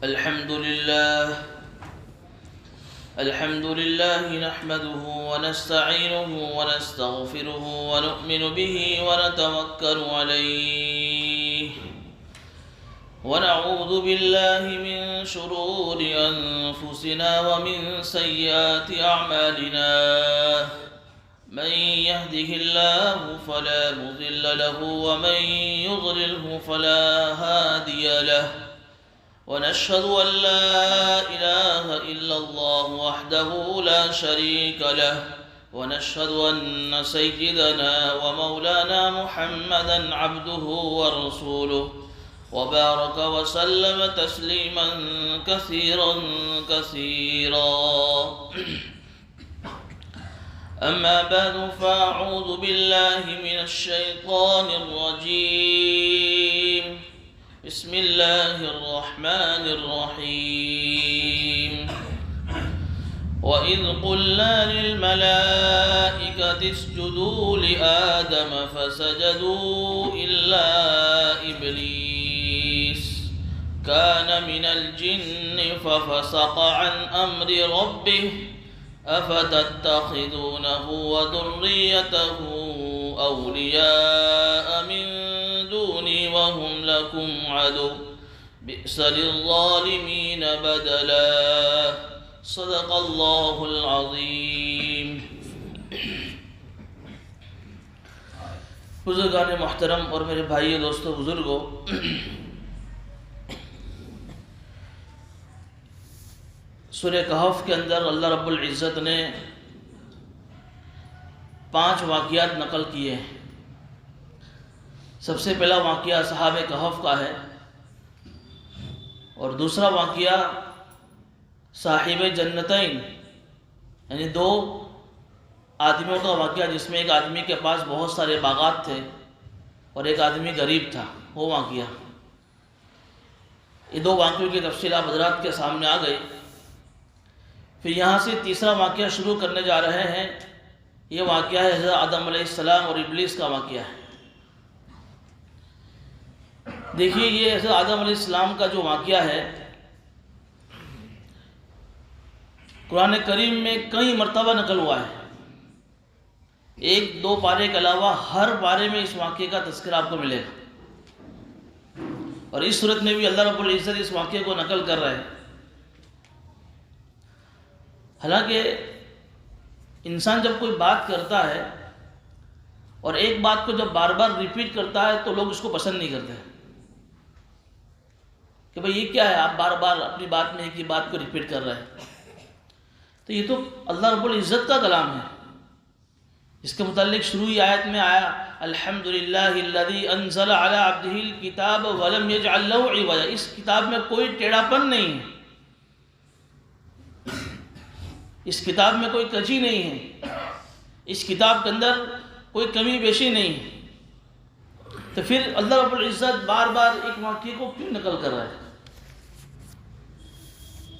الحمد لله نحمده ونستعينه ونستغفره ونؤمن به ونتوكل عليه ونعوذ بالله من شرور أنفسنا ومن سيئات أعمالنا من يهده الله فلا مضل له ومن يضلله فلا هادي له ونشهد أن لا إله إلا الله وحده لا شريك له ونشهد أن سيدنا ومولانا محمدا عبده ورسوله وبارك وسلم تسليما كثيرا أما بعد فأعوذ بالله من الشيطان الرجيم بسم الله الرحمن الرحيم وإذ قلنا للملائكة اسجدوا لآدم فسجدوا إلا إبليس كان من الجن ففسق عن أمر ربه أفتتخذونه وذريته أولياء من دوني وهم لكم عدو بئس للظالمين بدلا صدق الله العظيم. بزرگان محترم اور میرے بھائی دوستو بزرگوں، سورہ کہف کے اندر اللہ رب العزت نے 5 واقعات نقل کیے ہیں. سب سے پہلا واقعہ اصحاب کہف کا ہے، اور دوسرا واقعہ صاحب جنتین یعنی 2 آدمیوں کا واقعہ، جس میں ایک آدمی کے پاس بہت سارے باغات تھے اور ایک آدمی غریب تھا، وہ واقعہ. یہ 2 واقعوں کی تفصیل آپ حضرات کے سامنے آ گئی. پھر یہاں سے تیسرا واقعہ شروع کرنے جا رہے ہیں. یہ واقعہ ہے حضرت آدم علیہ السلام اور ابلیس کا واقعہ ہے. دیکھیے، یہ حضرت آدم علیہ السلام کا جو واقعہ ہے قرآن کریم میں کئی مرتبہ نقل ہوا ہے. 1-2 پارے کے علاوہ ہر پارے میں اس واقعے کا تذکرہ آپ کو ملے گا، اور اس صورت میں بھی اللہ رب العزت اس واقعے کو نقل کر رہے ہیں. حالانکہ انسان جب کوئی بات کرتا ہے اور ایک بات کو جب بار بار ریپیٹ کرتا ہے تو لوگ اس کو پسند نہیں کرتے کہ بھئی یہ کیا ہے، آپ بار بار اپنی بات میں ایک ہی بات کو ریپیٹ کر رہے ہیں. تو یہ تو اللہ رب العزت کا کلام ہے. اس کے متعلق شروعی آیت میں آیا الحمدللہ الذی انزل علی عبدہ الکتاب ولم یجعل لہ عوجا. اس کتاب میں کوئی ٹیڑھا پن نہیں ہے، اس کتاب میں کوئی کجی نہیں ہے، اس کتاب کے اندر کوئی کمی بیشی نہیں ہے. تو پھر اللہ رب العزت بار بار ایک واقعے کو کیوں نقل کر رہا ہے؟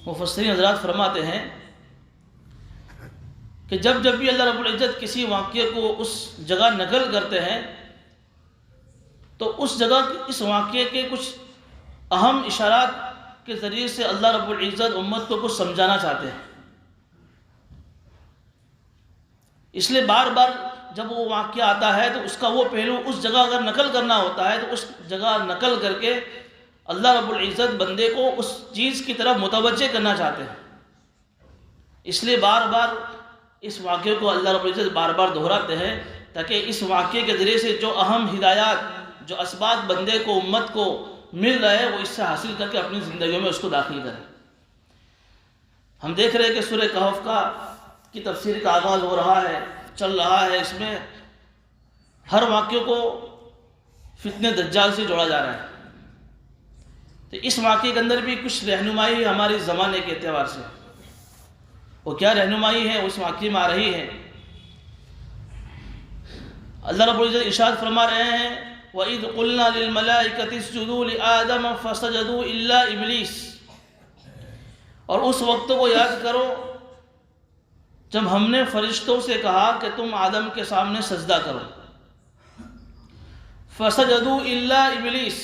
مفسرین حضرات فرماتے ہیں کہ جب بھی اللہ رب العزت کسی واقعے کو اس جگہ نقل کرتے ہیں تو اس جگہ اس واقعے کے کچھ اہم اشارات کے ذریعے سے اللہ رب العزت امت کو کچھ سمجھانا چاہتے ہیں. اس لیے بار بار جب وہ واقعہ آتا ہے تو اس کا وہ پہلو اس جگہ اگر نقل کرنا ہوتا ہے تو اس جگہ نقل کر کے اللہ رب العزت بندے کو اس چیز کی طرف متوجہ کرنا چاہتے ہیں. اس لیے بار بار اس واقعے کو اللہ رب العزت بار بار دہراتے ہیں تاکہ اس واقعے کے ذریعے سے جو اہم ہدایات، جو اسباب بندے کو، امت کو مل رہے ہیں، وہ اس سے حاصل کر کے اپنی زندگیوں میں اس کو داخل کریں. ہم دیکھ رہے ہیں کہ سورہ کہف کی تفسیر کا آغاز ہو رہا ہے، چل رہا ہے. اس میں ہر واقعے کو فتنہ دجال سے جوڑا جا رہا ہے. تو اس واقعے کے اندر بھی کچھ رہنمائی ہے ہمارے زمانے کے اعتبار سے. وہ کیا رہنمائی ہے اس واقعے میں آ رہی ہے؟ اللہ رب العزت ارشاد فرما رہے ہیں وَإِذْ قُلْنَا لِلْمَلَائِكَةِ اسْجُدُوا لِآدَمَ فَسَجَدُوا إِلَّا إِبْلِيسَ. اور اس وقت کو یاد کرو جب ہم نے فرشتوں سے کہا کہ تم آدم کے سامنے سجدہ کرو. فسجدوا الا ابلیس،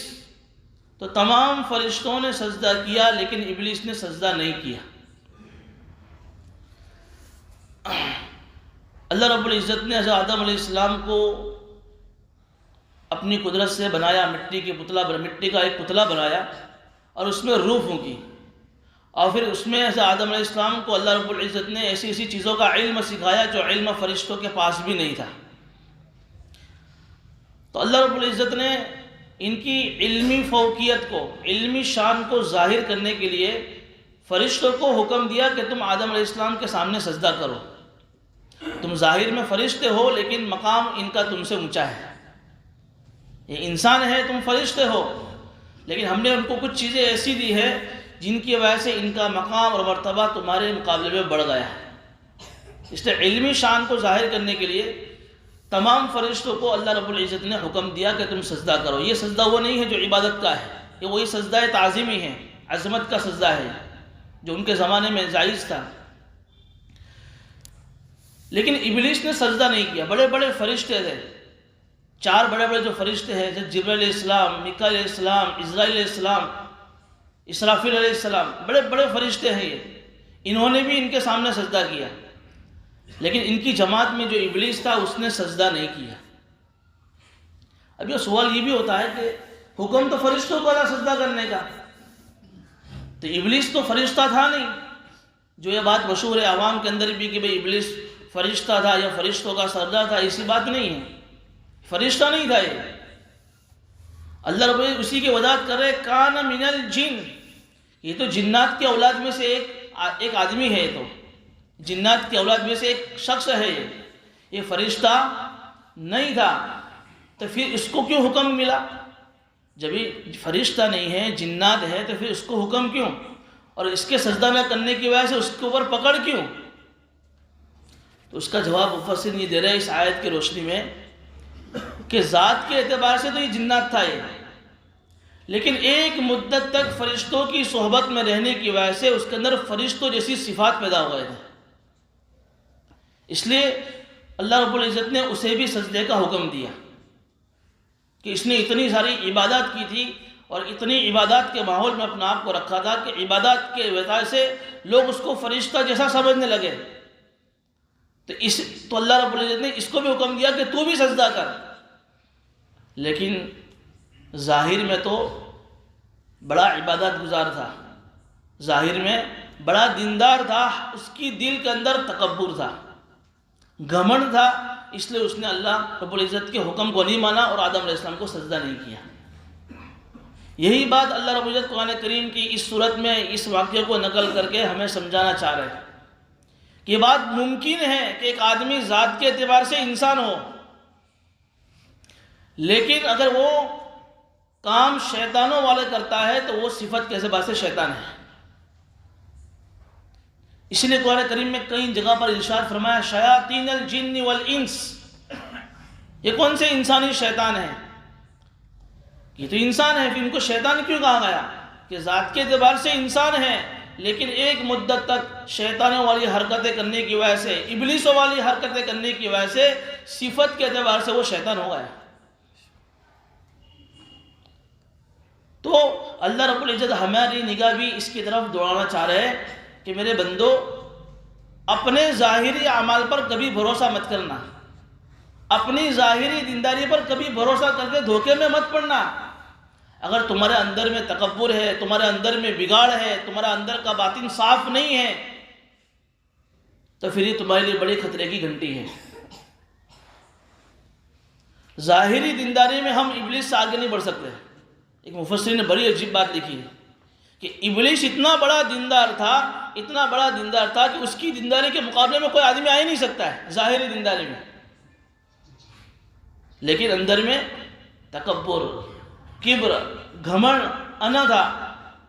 تو تمام فرشتوں نے سجدہ کیا لیکن ابلیس نے سجدہ نہیں کیا۔ اللہ رب العزت نے حضرت آدم علیہ السلام کو اپنی قدرت سے بنایا، مٹی کا ایک پتلا بنایا اور اس میں روح پھونکی، اور پھر اس میں حضرت آدم علیہ السلام کو اللہ رب العزت نے ایسی ایسی چیزوں کا علم سکھایا جو علم فرشتوں کے پاس بھی نہیں تھا۔ تو اللہ رب العزت نے ان کی علمی فوقیت کو، علمی شان کو ظاہر کرنے کے لیے فرشتوں کو حکم دیا کہ تم آدم علیہ السلام کے سامنے سجدہ کرو۔ تم ظاہر میں فرشتے ہو لیکن مقام ان کا تم سے اونچا ہے، یہ انسان ہے، تم فرشتے ہو، لیکن ہم نے ان کو کچھ چیزیں ایسی دی ہے جن کی وجہ سے ان کا مقام اور مرتبہ تمہارے مقابلے میں بڑھ گیا ہے۔ اس لیے علمی شان کو ظاہر کرنے کے لیے تمام فرشتوں کو اللہ رب العزت نے حکم دیا کہ تم سجدہ کرو۔ یہ سجدہ وہ نہیں ہے جو عبادت کا ہے، یہ وہی سجدہ تعظیمی ہے، عظمت کا سجدہ ہے جو ان کے زمانے میں جائز تھا۔ لیکن ابلیس نے سجدہ نہیں کیا۔ بڑے بڑے فرشتے تھے، 4 بڑے بڑے جو فرشتے ہیں، جیسے جبرائیل علیہ السلام، میکائیل علیہ السلام، عزرائیل علیہ السلام، اسرافیل علیہ السلام، بڑے بڑے فرشتے ہیں یہ، انہوں نے بھی ان کے سامنے سجدہ کیا، لیکن ان کی جماعت میں جو ابلیس تھا اس نے سجدہ نہیں کیا۔ اب یہ سوال یہ بھی ہوتا ہے کہ حکم تو فرشتوں کو تھا سجدہ کرنے کا، تو ابلیس تو فرشتہ تھا نہیں۔ جو یہ بات مشہور ہے عوام کے اندر بھی کہ بھئی ابلیس فرشتہ تھا یا فرشتوں کا سردار تھا، ایسی بات نہیں ہے، فرشتہ نہیں تھا یہ۔ اللہ رب العزت اسی کی وضاحت کر رہے، کان من الجن، یہ تو جنات کی اولاد میں سے ایک آدمی ہے، یہ تو جنات کی اولاد میں سے ایک شخص ہے، یہ فرشتہ نہیں تھا۔ تو پھر اس کو کیوں حکم ملا؟ جب یہ فرشتہ نہیں ہے، جنات ہے، تو پھر اس کو حکم کیوں؟ اور اس کے سجدہ نہ کرنے کی وجہ سے اس کے اوپر پکڑ کیوں؟ تو اس کا جواب مفسر یہ دے رہے ہیں اس آیت کی روشنی میں کہ ذات کے اعتبار سے تو یہ جنات تھا یہ، لیکن ایک مدت تک فرشتوں کی صحبت میں رہنے کی وجہ سے اس کے اندر فرشتوں جیسی صفات پیدا ہو گئے تھے، اس لیے اللہ رب العزت نے اسے بھی سجدے کا حکم دیا کہ اس نے اتنی ساری عبادات کی تھی اور اتنی عبادات کے ماحول میں اپنا آپ کو رکھا تھا کہ عبادات کے وجہ سے لوگ اس کو فرشتہ جیسا سمجھنے لگے، تو اللہ رب العزت نے اس کو بھی حکم دیا کہ تو بھی سجدہ کر، لیکن ظاہر میں تو بڑا عبادت گزار تھا، ظاہر میں بڑا دیندار تھا، اس کی دل کے اندر تکبر تھا، گھمنڈ تھا، اس لیے اس نے اللہ رب العزت کے حکم کو نہیں مانا اور آدم علیہ السلام کو سجدہ نہیں کیا۔ یہی بات اللہ رب العزت قرآن کریم کی اس صورت میں اس واقعے کو نقل کر کے ہمیں سمجھانا چاہ رہے ہیں کہ یہ بات ممکن ہے کہ ایک آدمی ذات کے اعتبار سے انسان ہو، لیکن اگر وہ کام شیطانوں والے کرتا ہے تو وہ صفت کے اعتبار سے شیطان ہے۔ اس لیے قرآن کریم میں کئی جگہ پر ارشاد فرمایا شیاطین الجن والانس، یہ کون سے انسانی شیطان ہیں؟ یہ تو انسان ہے، پھر ان کو شیطان کیوں کہا گیا؟ کہ ذات کے اعتبار سے انسان ہے لیکن ایک مدت تک شیطانوں والی حرکتیں کرنے کی وجہ سے، ابلیسوں والی حرکتیں کرنے کی وجہ سے صفت کے اعتبار سے وہ شیطان ہو گیا۔ تو اللہ رب العزت ہماری نگاہ بھی اس کی طرف دوڑانا چاہ رہے ہیں کہ میرے بندو، اپنے ظاہری اعمال پر کبھی بھروسہ مت کرنا، اپنی ظاہری دینداری پر کبھی بھروسہ کر کے دھوکے میں مت پڑنا۔ اگر تمہارے اندر میں تکبر ہے، تمہارے اندر میں بگاڑ ہے، تمہارا اندر کا باطن صاف نہیں ہے، تو پھر یہ تمہارے لیے بڑے خطرے کی گھنٹی ہے۔ ظاہری دینداری میں ہم ابلیس سے آگے نہیں بڑھ سکتے۔ ایک مفسر نے بڑی عجیب بات لکھی ہے کہ ابلیس اتنا بڑا دیندار تھا، اتنا بڑا دیندار تھا کہ اس کی دینداری کے مقابلے میں کوئی آدمی آ ہی نہیں سکتا ہے ظاہری دینداری میں، لیکن اندر میں تکبر، کبر، گھمنڈ، انا تھا،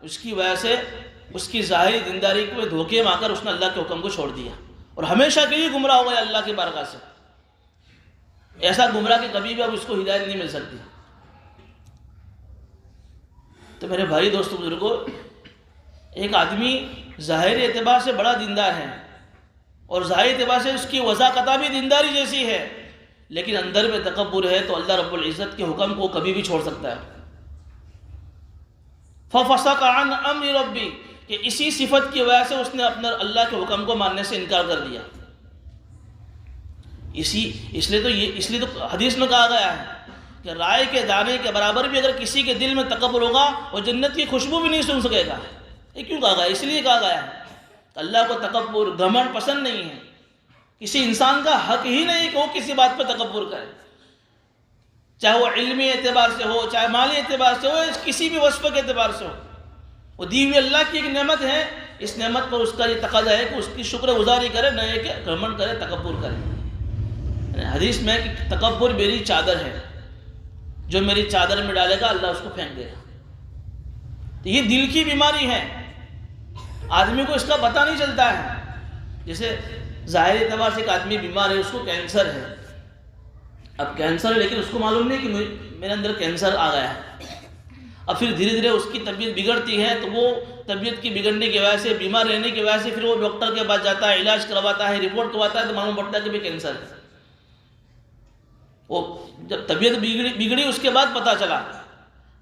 اس کی وجہ سے اس کی ظاہری دینداری کو دھوکے میں آ کر اس نے اللہ کے حکم کو چھوڑ دیا اور ہمیشہ کے لیے گمراہ ہو گیا اللہ کی بارگاہ سے۔ ایسا گمراہ کہ کبھی بھی اب اس کو ہدایت نہیں مل سکتی۔ تو میرے بھائی دوستو بزرگوں، ایک آدمی ظاہری اعتبار سے بڑا دیندار ہے اور ظاہری اعتبار سے اس کی وضاحت بھی دینداری جیسی ہے، لیکن اندر میں تکبر ہے تو اللہ رب العزت کے حکم کو کبھی بھی چھوڑ سکتا ہے۔ ففسق عن امر ربی، کہ اسی صفت کی وجہ سے اس نے اپنے اللہ کے حکم کو ماننے سے انکار کر دیا۔ اس لیے تو حدیث میں کہا گیا ہے کہ رائے کے دانے کے برابر بھی اگر کسی کے دل میں تکبر ہوگا وہ جنت کی خوشبو بھی نہیں سن سکے گا۔ یہ کیوں کہا گیا؟ اس لیے کہا گیا ہے کہ اللہ کو تکبر، گھمنڈ پسند نہیں ہے۔ کسی انسان کا حق ہی نہیں کہ وہ کسی بات پہ تکبر کرے، چاہے وہ علمی اعتبار سے ہو، چاہے مالی اعتبار سے ہو، کسی بھی وصف کے اعتبار سے ہو۔ وہ دی ہوئی اللہ کی ایک نعمت ہے، اس نعمت پر اس کا یہ تقاضا ہے کہ اس کی شکر گزاری کرے، نہ یہ کہ گھمنڈ کرے، تکبر کرے۔ حدیث میں کہ تکبر میری چادر ہے، جو میری چادر میں ڈالے گا اللہ اس کو پھینک دے گا۔ تو یہ دل کی بیماری ہے، آدمی کو اس کا پتہ نہیں چلتا ہے۔ جیسے ظاہری اعتبار سے ایک آدمی بیمار ہے، اس کو کینسر ہے، اب کینسر ہے لیکن اس کو معلوم نہیں کہ میرے اندر کینسر آ گیا ہے۔ اب پھر دھیرے دھیرے اس کی طبیعت بگڑتی ہے، تو وہ طبیعت کی بگڑنے کی وجہ سے، بیمار رہنے کی وجہ سے پھر وہ ڈاکٹر کے پاس جاتا ہے، علاج کرواتا ہے، رپورٹ کرواتا ہے، تو معلوم پڑتا ہے کہ بھی کینسر ہے۔ وہ جب طبیعت بگڑی اس کے بعد پتہ چلا۔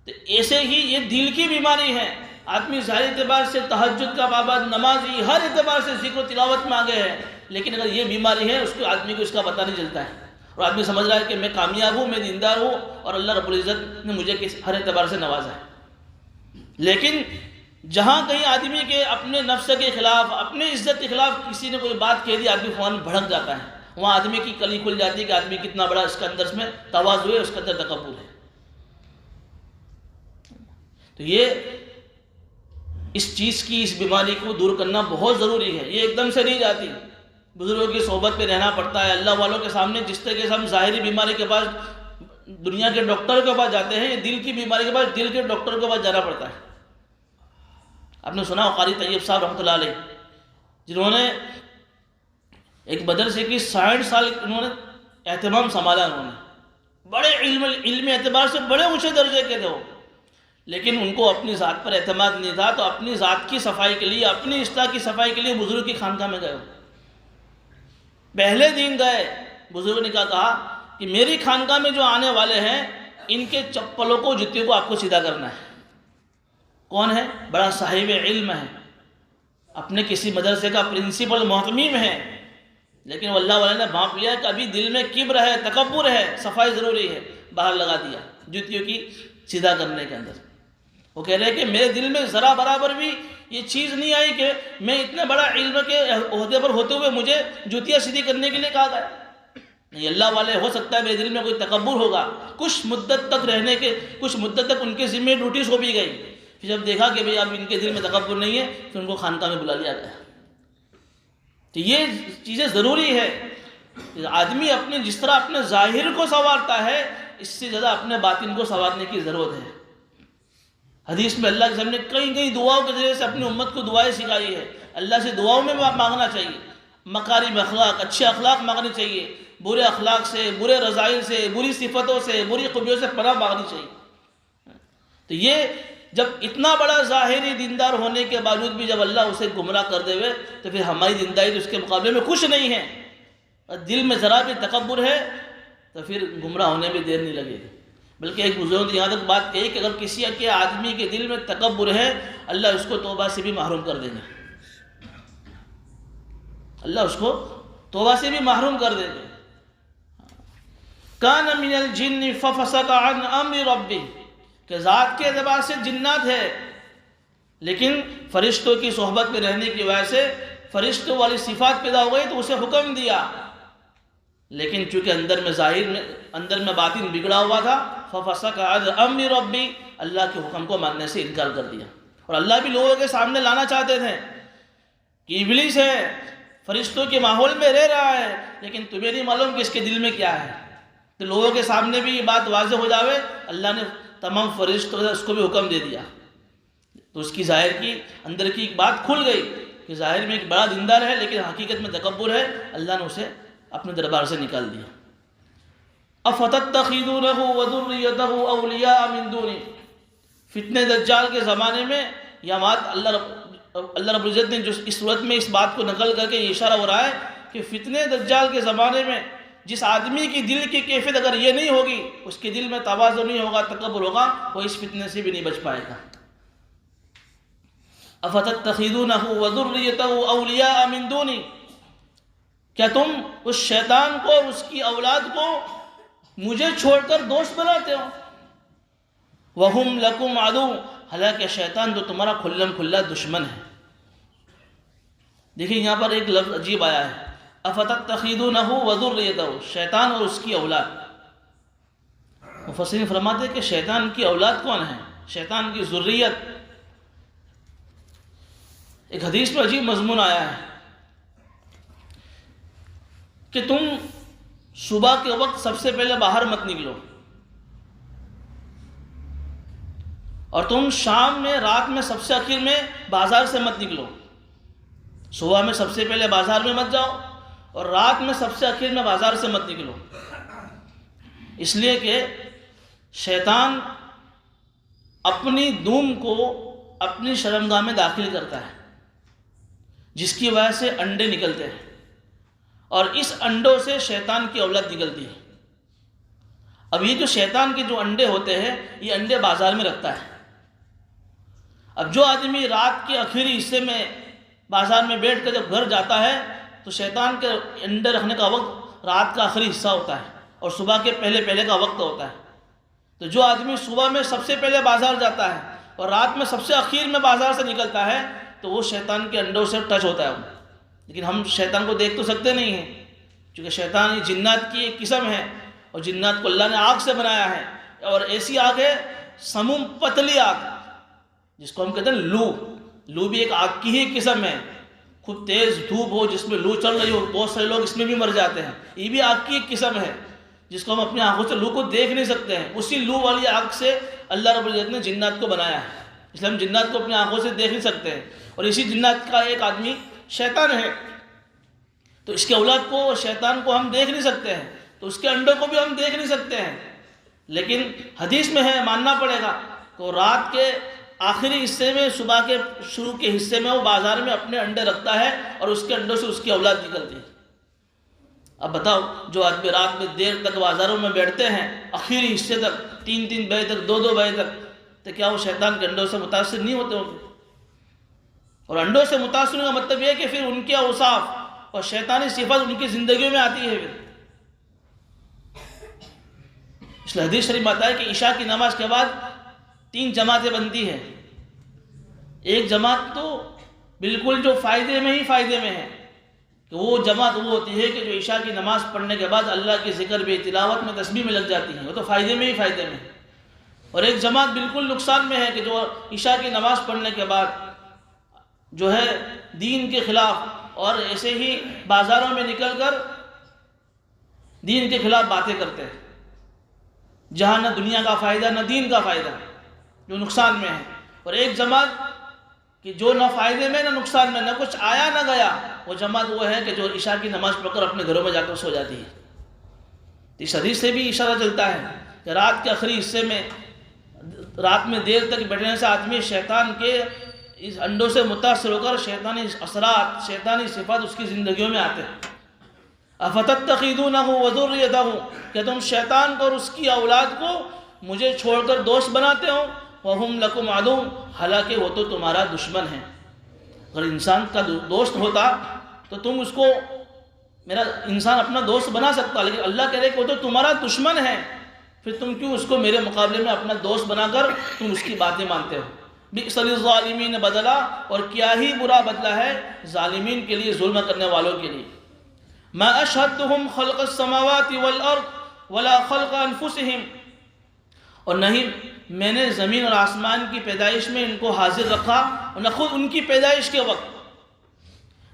تو ایسے ہی یہ دل کی بیماری ہے۔ آدمی ظاہری اعتبار سے تہجد کا پابند، نمازی، ہر اعتبار سے ذکر و تلاوت میں آگے ہے، لیکن اگر یہ بیماری ہے آدمی کو اس کا پتہ نہیں چلتا ہے، اور آدمی سمجھ رہا ہے کہ میں کامیاب ہوں، میں دیندار ہوں، اور اللہ رب العزت نے مجھے ہر اعتبار سے نوازا ہے۔ لیکن جہاں کہیں آدمی کے اپنے نفس کے خلاف، اپنے عزت کے خلاف کسی نے کوئی بات کہہ دی، آدمی فوراً بھڑک جاتا ہے، وہاں آدمی کی کلی کھل جاتی ہے کہ آدمی کتنا بڑا اس کے اندر میں تواضع ہے، اس کے اندر تکبر ہے۔ تو یہ اس چیز کی، اس بیماری کو دور کرنا بہت ضروری ہے۔ یہ ایک دم سے نہیں جاتی، بزرگوں کی صحبت پہ رہنا پڑتا ہے، اللہ والوں کے سامنے جس طریقے سے ہم ظاہری بیماری کے پاس دنیا کے ڈاکٹر کے پاس جاتے ہیں، یہ دل کی بیماری کے پاس دل کے ڈاکٹر کے پاس جانا پڑتا ہے۔ آپ نے سنا قاری طیب صاحب رحمۃ اللہ علیہ، جنہوں نے ایک مدرسے کی 60 سال انہوں نے اہتمام سنبھالا، انہوں نے بڑے علمی اعتبار سے بڑے اونچے درجے کے تھے وہ، لیکن ان کو اپنی ذات پر اعتماد نہیں تھا، تو اپنی ذات کی صفائی کے لیے، اپنی اصلاح کی صفائی کے لیے بزرگ کی خانقاہ میں گئے۔ پہلے دن گئے، بزرگ نے کہا کہ میری خانقاہ میں جو آنے والے ہیں ان کے چپلوں کو، جوتیوں کو آپ کو سیدھا کرنا ہے۔ کون ہے؟ بڑا صاحب علم ہے، اپنے کسی مدرسے کا پرنسپل محتمیم ہے، لیکن وہ اللہ والے نے بھانپ لیا کہ ابھی دل میں کبر ہے، تکبر ہے، صفائی ضروری ہے، باہر لگا دیا جوتیوں کی سیدھا کرنے کے اندر۔ وہ کہہ رہے ہیں کہ میرے دل میں ذرا برابر بھی یہ چیز نہیں آئی کہ میں اتنے بڑا علم کے عہدے پر ہوتے ہوئے مجھے جوتیاں سیدھی کرنے کے لیے کہا گیا۔ نہیں، اللہ والے، ہو سکتا ہے میرے دل میں کوئی تکبر ہوگا، کچھ مدت تک ان کے ذمہ ڈیوٹی سونپی گئی، پھر جب دیکھا کہ بھئی اب ان کے دل میں تکبر نہیں ہے، پھر ان کو خانقاہ میں بلا لیا گیا۔ تو یہ چیزیں ضروری ہے، آدمی جس طرح اپنے ظاہر کو سنوارتا ہے، اس سے زیادہ اپنے باطن کو سنوارنے کی ضرورت ہے۔ حدیث میں اللہ کے سامنے کئی دعاؤں کے ذریعے سے اپنی امت کو دعائیں سکھائی ہے۔ اللہ سے دعاؤں میں مانگنا چاہیے، مکارم اخلاق، اچھے اخلاق مانگنے چاہیے، برے اخلاق سے، برے رذائل سے، بری صفتوں سے، بری خوبیوں سے پناہ مانگنی چاہیے۔ تو یہ جب اتنا بڑا ظاہری دیندار ہونے کے باوجود بھی جب اللہ اسے گمراہ کر دے ہوئے، تو پھر ہماری دینداری تو اس کے مقابلے میں کچھ نہیں ہے۔ اور دل میں ذرا بھی تکبر ہے تو پھر گمراہ ہونے میں دیر نہیں لگے گی۔ بلکہ ایک بزرگ نے یہاں تک بات کہی کہ اگر کسی کے آدمی کے دل میں تکبر ہے، اللہ اس کو توبہ سے بھی محروم کر دیں گے، اللہ اس کو توبہ سے بھی محروم کر دیں گے۔ کان من الجن ففسق عن امر ربہ، کہ ذات کے اعتبار سے جنات ہے، لیکن فرشتوں کی صحبت میں رہنے کی وجہ سے فرشتوں والی صفات پیدا ہو گئی، تو اسے حکم دیا، لیکن چونکہ اندر میں باطن بگڑا ہوا تھا، ففسق عن امر ربہ، اللہ کے حکم کو ماننے سے انکار کر دیا۔ اور اللہ بھی لوگوں کے سامنے لانا چاہتے تھے کہ ابلیس ہے، فرشتوں کے ماحول میں رہ رہا ہے، لیکن تمہیں نہیں معلوم کہ اس کے دل میں کیا ہے، تو لوگوں کے سامنے بھی یہ بات واضح ہو جاوے۔ اللہ نے تمام فرشتوں سے اس کو بھی حکم دے دیا، تو اس کی ظاہر کی اندر کی ایک بات کھل گئی کہ ظاہر میں ایک بڑا دیندار ہے، لیکن حقیقت میں تکبر ہے، اللہ نے اسے اپنے دربار سے نکال دیا۔ افتتخذونہ وذریتہ اولیاء من دونی، فتنہ دجال کے زمانے میں یہ بات اللہ رب العزت نے جو اس صورت میں اس بات کو نقل کر کے یہ اشارہ ہو رہا ہے کہ فتنہ دجال کے زمانے میں جس آدمی کی دل کی کیفیت اگر یہ نہیں ہوگی، اس کے دل میں تواضع نہیں ہوگا، تکبر ہوگا، وہ اس فتنے سے بھی نہیں بچ پائے گا۔ افتتخذونہ وذریتہ اولیاء من دونی، کیا تم اس شیطان کو اور اس کی اولاد کو مجھے چھوڑ کر دوست بناتے ہو؟ وَهُمْ لَكُمْ عَدُوٌّ، حالانکہ شیطان تو تمہارا کھلم کھلا دشمن ہے۔ دیکھیں یہاں پر ایک لفظ عجیب آیا ہے، افتتخذونہ وذریتہ، شیطان اور اس کی اولاد۔ مفسرین فرماتے ہیں کہ شیطان کی اولاد کون ہے، شیطان کی ذریت۔ ایک حدیث میں عجیب مضمون آیا ہے کہ تم صبح کے وقت سب سے پہلے باہر مت نکلو، اور تم شام میں رات میں سب سے آخر میں بازار سے مت نکلو۔ صبح میں سب سے پہلے بازار میں مت جاؤ اور رات میں سب سے آخر میں بازار سے مت نکلو، اس لیے کہ شیطان اپنی دم کو اپنی شرمگاہ میں داخل کرتا ہے، جس کی وجہ سے انڈے نکلتے ہیں، اور اس انڈوں سے شیطان کی اولاد نکلتی ہے۔ اب یہ جو شیطان کے جو انڈے ہوتے ہیں، یہ انڈے بازار میں رکھتا ہے۔ اب جو آدمی رات کے آخری حصے میں بازار میں بیٹھ کر جب گھر جاتا ہے تو شیطان کے انڈے رکھنے کا وقت رات کا آخری حصہ ہوتا ہے اور صبح کے پہلے کا وقت ہوتا ہے۔ تو جو آدمی صبح میں سب سے پہلے بازار جاتا ہے اور رات میں سب سے آخر میں بازار سے نکلتا ہے تو وہ شیطان کے انڈوں سے ٹچ ہوتا ہے۔ لیکن ہم شیطان کو دیکھ تو سکتے نہیں ہیں، کیونکہ شیطان یہ جنات کی ایک قسم ہے، اور جنات کو اللہ نے آگ سے بنایا ہے، اور ایسی آگ ہے سموم پتلی آگ، جس کو ہم کہتے ہیں لو بھی ایک آگ کی ہی قسم ہے۔ خوب تیز دھوپ ہو جس میں لو چل رہی ہو، بہت سارے لوگ اس میں بھی مر جاتے ہیں، یہ بھی آگ کی ایک قسم ہے جس کو ہم اپنی آنکھوں سے لو کو دیکھ نہیں سکتے ہیں۔ اسی لو والی آگ سے اللہ رب العزت نے جنات کو بنایا ہے، اس لیے ہم جنات کو اپنی آنکھوں سے دیکھ نہیں سکتے ہیں، اور اسی جنات کا ایک آدمی شیطان ہے۔ تو اس کے اولاد کو، شیطان کو ہم دیکھ نہیں سکتے ہیں، تو اس کے انڈوں کو بھی ہم دیکھ نہیں سکتے ہیں، لیکن حدیث میں ہے، ماننا پڑے گا کہ رات کے آخری حصے میں، صبح کے شروع کے حصے میں وہ بازار میں اپنے انڈے رکھتا ہے اور اس کے انڈوں سے اس کی اولاد نکلتی ہے۔ اب بتاؤ، جو آدمی رات میں دیر تک بازاروں میں بیٹھتے ہیں، آخری حصے تک، 3 بجے تک، 2 بجے تک، تو کیا وہ شیطان کے انڈوں سے متاثر نہیں ہوتے ہوں گے؟ اور انڈوں سے متاثر کا مطلب یہ ہے کہ پھر ان کے اوصاف اور شیطانی صفات ان کی زندگیوں میں آتی ہے۔ پھر اس لیے حدیث شریف میں آتا ہے کہ عشاء کی نماز کے بعد 3 جماعتیں بنتی ہیں۔ ایک جماعت تو بالکل جو فائدے میں ہے کہ وہ جماعت وہ ہوتی ہے کہ جو عشاء کی نماز پڑھنے کے بعد اللہ کے ذکر میں، تلاوت میں، تسبیح میں لگ جاتی ہیں، وہ تو فائدے میں ہے۔ اور ایک جماعت بالکل نقصان میں ہے کہ جو عشاء کی نماز پڑھنے کے بعد جو ہے دین کے خلاف اور ایسے ہی بازاروں میں نکل کر دین کے خلاف باتیں کرتے ہیں، جہاں نہ دنیا کا فائدہ نہ دین کا فائدہ، جو نقصان میں ہے۔ اور ایک جماعت کہ جو نہ فائدے میں نہ نقصان میں، نہ کچھ آیا نہ گیا، وہ جماعت وہ ہے کہ جو عشاء کی نماز پڑھ کر اپنے گھروں میں جا کر سو جاتی ہے۔ اس حدیث سے بھی اشارہ چلتا ہے کہ رات کے آخری حصے میں، رات میں دیر تک بیٹھنے سے آدمی شیطان کے اس انڈوں سے متاثر ہو کر شیطانی اثرات، شیطانی صفات اس کی زندگیوں میں آتے ہیں۔ افتتخذونہ وذریتہ، کہ تم شیطان کو اور اس کی اولاد کو مجھے چھوڑ کر دوست بناتے ہو، وَهُمْ لَكُمْ عَدُوٌّ، حالانکہ وہ تو تمہارا دشمن ہے۔ اگر انسان کا دوست ہوتا تو تم اس کو، میرا انسان اپنا دوست بنا سکتا، لیکن اللہ کہہ رہے کہ وہ تو تمہارا دشمن ہے، پھر تم کیوں اس کو میرے مقابلے میں اپنا دوست بنا کر تم اس کی باتیں مانتے ہو؟ بئس للظالمین بدلا، اور کیا ہی برا بدلہ ہے ظالمین کے لیے، ظلم کرنے والوں کے لیے۔ ما اشہدتہم خلق السماوات والارض ولا خلق انفسہم، اور نہیں میں نے زمین اور آسمان کی پیدائش میں ان کو حاضر رکھا، اور نہ خود ان کی پیدائش کے وقت۔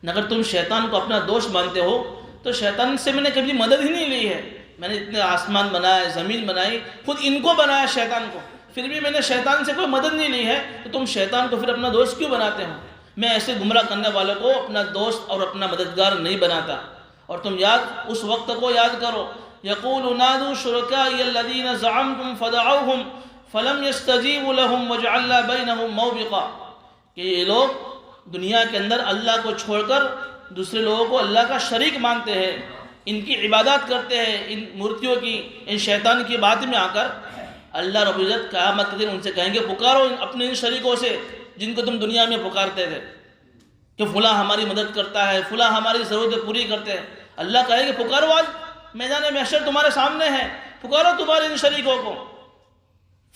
اگر تم شیطان کو اپنا دوست مانتے ہو تو شیطان سے میں نے کبھی مدد ہی نہیں لی ہے۔ میں نے اتنے آسمان بنائے، زمین بنائی، خود ان کو بنایا شیطان کو، پھر بھی میں نے شیطان سے کوئی مدد نہیں لی ہے، تو تم شیطان کو پھر اپنا دوست کیوں بناتے ہو؟ میں ایسے گمراہ کرنے والوں کو اپنا دوست اور اپنا مددگار نہیں بناتا۔ اور تم اس وقت کو یاد کرو، یقول نادوا شرکائی الذین زعمتم فدعوہم فلم یستجیبوا لہم وجعلنا بینہم موبقا، کہ یہ لوگ دنیا کے اندر اللہ کو چھوڑ کر دوسرے لوگوں کو اللہ کا شریک مانتے ہیں، ان کی عبادات کرتے ہیں، ان مورتیوں کی، ان شیطان کی بات میں آ کر اللہ رب العزت قیامت کے دن ان سے کہیں گے پکارو اپنے ان شریکوں سے جن کو تم دنیا میں پکارتے تھے کہ فلاں ہماری مدد کرتا ہے، فلاں ہماری ضرورتیں پوری کرتے ہیں، اللہ کہے کہ پکارو، آج میدان محشر تمہارے سامنے ہے، پکارو تمہارے ان شریکوں کو،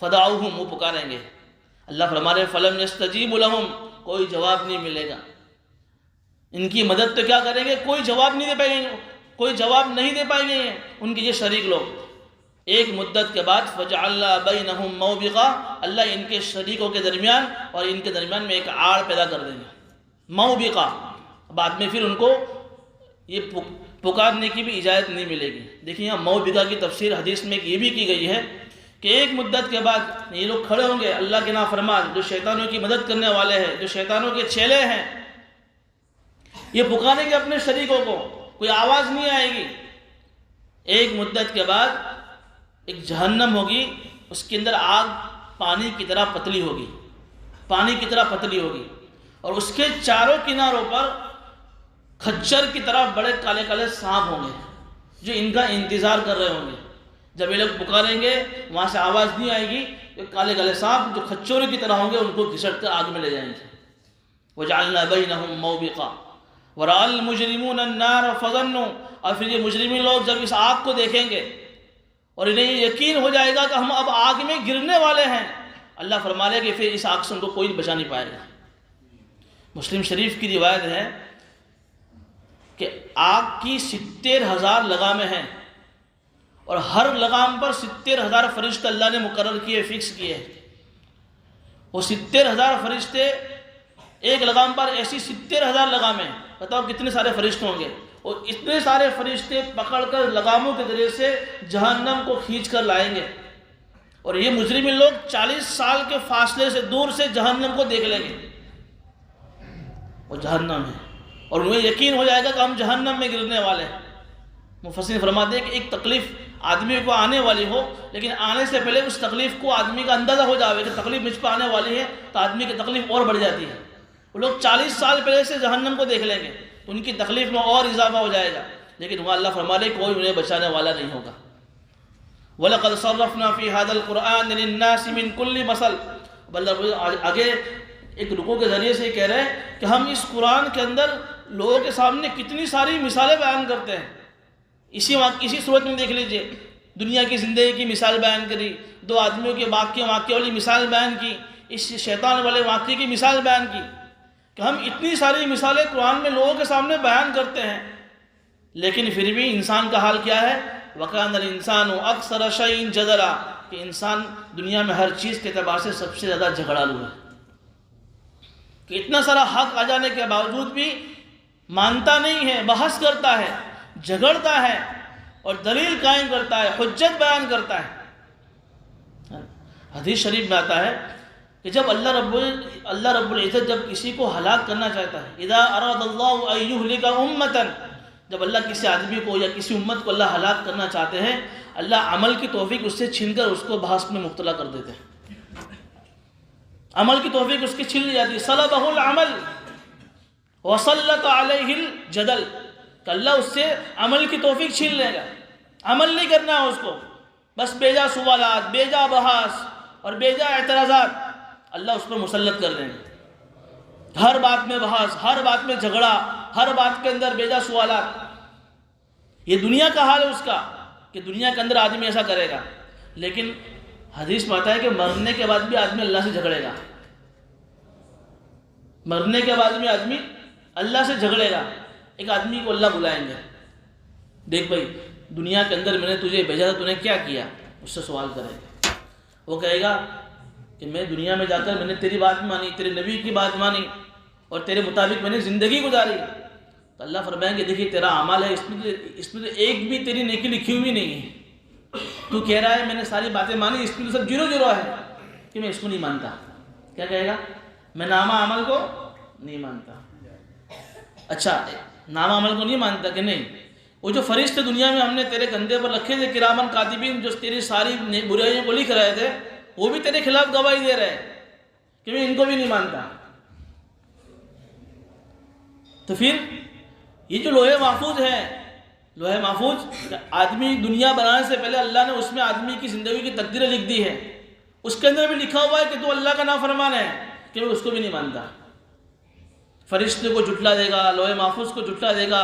فدعوہم، وہ پکاریں گے۔ اللہ فرما رہے فلم یستجیبوا لہم، کوئی جواب نہیں ملے گا۔ ان کی مدد تو کیا کریں گے، کوئی جواب نہیں دے پائیں گے، کوئی جواب نہیں دے پائیں گے ان کے یہ شریک لوگ۔ ایک مدت کے بعد فجعلنا بینہم موبقا، اللہ ان کے شریکوں کے درمیان اور ان کے درمیان میں ایک آڑ پیدا کر دیں گے، موبقا۔ بعد میں پھر ان کو یہ پکارنے کی بھی اجازت نہیں ملے گی۔ دیکھیں یہاں موبقا کی تفسیر حدیث میں یہ بھی کی گئی ہے کہ ایک مدت کے بعد یہ لوگ کھڑے ہوں گے، اللہ کے نافرمان جو شیطانوں کی مدد کرنے والے ہیں، جو شیطانوں کے چیلے ہیں، یہ پکاریں گے اپنے شریکوں کو، کوئی آواز نہیں آئے گی۔ ایک مدت کے بعد ایک جہنم ہوگی، اس کے اندر آگ پانی کی طرح پتلی ہوگی، پانی کی طرح پتلی ہوگی، اور اس کے چاروں کناروں پر کھچر کی طرح بڑے کالے کالے سانپ ہوں گے جو ان کا انتظار کر رہے ہوں گے۔ جب یہ لوگ پکاریں گے وہاں سے آواز نہیں آئے گی، یہ کالے کالے سانپ جو کھچوروں کی طرح ہوں گے ان کو گھسٹ کر آگ میں لے جائیں گے۔ وَجَعَلْنَا بَيْنَهُمْ مَوْبِقًا وَرَأَى الْمُجْرِمُونَ النَّارَ فَظَنُّوا، اور پھر یہ مجرمین لوگ جب اس آگ کو دیکھیں گے اور انہیں یہ یقین ہو جائے گا کہ ہم اب آگ میں گرنے والے ہیں، اللہ فرما لے کہ پھر اس آگ سے ان کو کوئی بچا نہیں پائے گا۔ مسلم شریف کی روایت ہے کہ آگ کی 70,000 لگامیں ہیں، اور ہر لگام پر 70,000 فرشتے اللہ نے مقرر کیے، فکس کیے۔ وہ 70,000 فرشتے ایک لگام پر، ایسی 70,000 لگامیں، بتاؤ کتنے سارے فرشتے ہوں گے، اور اتنے سارے فرشتے پکڑ کر لگاموں کے ذریعے سے جہنم کو کھینچ کر لائیں گے، اور یہ مجرمین لوگ 40 سال کے فاصلے سے دور سے جہنم کو دیکھ لیں گے، وہ جہنم ہے، اور انہیں یقین ہو جائے گا کہ ہم جہنم میں گرنے والے ہیں۔ مفسرین فرماتے ہیں کہ ایک تکلیف آدمی کو آنے والی ہو، لیکن آنے سے پہلے اس تکلیف کو آدمی کا اندازہ ہو جاوے کہ تکلیف مجھ پہ آنے والی ہے، تو آدمی کی تکلیف اور بڑھ جاتی ہے۔ وہ لوگ 40 سال پہلے سے جہنم کو دیکھ لیں گے تو ان کی تکلیف میں اور اضافہ ہو جائے گا، لیکن وہ اللہ فرما لے کوئی انہیں بچانے والا نہیں ہوگا۔ وَلَقَدْ صَرَّفْنَا فِي هَذَا الْقُرْآنِ لِلنَّاسِ مِنْ كُلِّ مَثَلٍ، اللہ آگے ایک رکوع کے ذریعے سے کہہ رہے ہیں کہ ہم اس قرآن کے اندر لوگوں کے سامنے کتنی ساری مثالیں بیان کرتے ہیں۔ اسی صورت میں دیکھ لیجئے، دنیا کی زندگی کی مثال بیان کری، دو آدمیوں کے واقعے والی مثال بیان کی، اس شیطان والے واقعے کی مثال بیان کی، کہ ہم اتنی ساری مثالیں قرآن میں لوگوں کے سامنے بیان کرتے ہیں، لیکن پھر بھی انسان کا حال کیا ہے؟ وَكَانَ الْإِنسَانُ أَكْثَرَ شَيْءٍ جَدَلًا، کہ انسان دنیا میں ہر چیز کے اعتبار سے سب سے زیادہ جھگڑالو ہے، کہ اتنا سارا حق آ جانے کے باوجود بھی مانتا نہیں ہے، بحث کرتا ہے، جھگڑتا ہے، اور دلیل قائم کرتا ہے، حجت بیان کرتا ہے۔ حدیث شریف میں آتا ہے کہ جب اللہ رب العزت جب کسی کو ہلاک کرنا چاہتا ہے، اذا اراد اللہ ان یہلک امتا، جب اللہ کسی آدمی کو یا کسی امت کو اللہ ہلاک کرنا چاہتے ہیں، اللہ عمل کی توفیق اس سے چھین کر اس کو بحث میں مبتلا کر دیتے ہیں، عمل کی توفیق اس کی چھین لی جاتی ہے، صلبہ العمل وسلط علیہ الجدل، کہ اللہ اس سے عمل کی توفیق چھین لے گا، عمل نہیں کرنا ہے اس کو، بس بیجا سوالات، بیجا بحث اور بیجا اعتراضات اللہ اس پر مسلط کر دیں گے، ہر بات میں بحث، ہر بات میں جھگڑا، ہر بات کے اندر بیجا سوالات۔ یہ دنیا کا حال ہے اس کا، کہ دنیا کے اندر آدمی ایسا کرے گا، لیکن حدیث میں آتا ہے کہ مرنے کے بعد بھی آدمی اللہ سے جھگڑے گا، مرنے کے بعد بھی آدمی اللہ سے جھگڑے گا۔ ایک آدمی کو اللہ بلائیں گے، دیکھ بھائی دنیا کے اندر میں نے تجھے بھیجا تھا، تو نے کیا کیا؟ اس سے سوال کرے گا، وہ کہے گا کہ میں دنیا میں جا کر میں نے تیری بات مانی، تیرے نبی کی بات مانی، اور تیرے مطابق میں نے زندگی گزاری۔ تو اللہ فرمائیں گے دیکھیے تیرا عمل ہے، اس میں تو ایک بھی تیری نیکی لکھی ہوئی نہیں ہے، تو کہہ رہا ہے میں نے ساری باتیں مانی، اس میں تو سب 0 ہے کہ میں اس کو نہیں مانتا۔ کیا کہے گا؟ میں نامہ عمل کو نہیں مانتا۔ اچھا نامہ عمل کو نہیں مانتا کہ نہیں، وہ جو فرشتے دنیا میں ہم نے تیرے کندھے پر رکھے تھے کرامن کاتبین، جو تیری ساری برائیوں کو لکھ رہے تھے، وہ بھی تیرے خلاف گواہی دے رہے ہیں کہ میں ان کو بھی نہیں مانتا۔ تو پھر یہ جو لوح محفوظ ہے، لوح محفوظ آدمی دنیا بنانے سے پہلے اللہ نے اس میں آدمی کی زندگی کی تقدیریں لکھ دی ہے، اس کے اندر بھی لکھا ہوا ہے کہ تو اللہ کا نافرمان ہے، کہ وہ اس کو بھی نہیں مانتا. فرشتے کو جھٹلا دے گا, لوح محفوظ کو جھٹلا دے گا,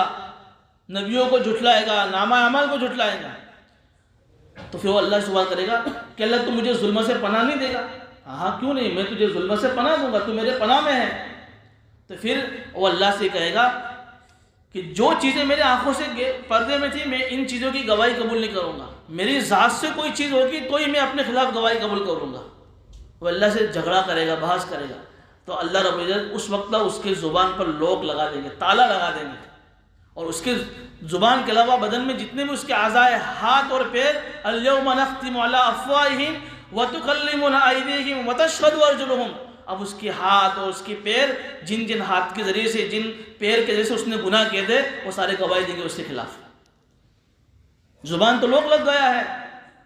نبیوں کو جھٹلائے گا, نامہ اعمال کو جھٹلائے گا. تو پھر وہ اللہ سے سوال کرے گا کہ اللہ تو مجھے ظلم سے پناہ نہیں دے گا؟ ہاں کیوں نہیں, میں تجھے ظلم سے پناہ دوں گا, تو میرے پناہ میں ہے. تو پھر وہ اللہ سے کہے گا کہ جو چیزیں میرے آنکھوں سے پردے میں تھی, میں ان چیزوں کی گواہی قبول نہیں کروں گا. میری ذات سے کوئی چیز ہوگی تو ہی میں اپنے خلاف گواہی قبول کروں گا. وہ اللہ سے جھگڑا کرے گا, بحث کرے گا. تو اللہ رب العزت اس وقت اس کے زبان پر لوک لگا دیں گے, تالا لگا دیں گے, اور اس کے زبان کے علاوہ بدن میں جتنے بھی اس کے اعضاء, ہاتھ اور پیر, الیوم نختم علی افواہہم وتکلمنا ایدیہم وتشہد ارجلہم, اب اس کے ہاتھ اور اس کے پیر, جن ہاتھ کے ذریعے سے, جن پیر کے ذریعے سے اس نے گناہ کیے تھے, وہ سارے گواہی دیں گے اس کے خلاف. زبان تو لوک لگ گیا ہے,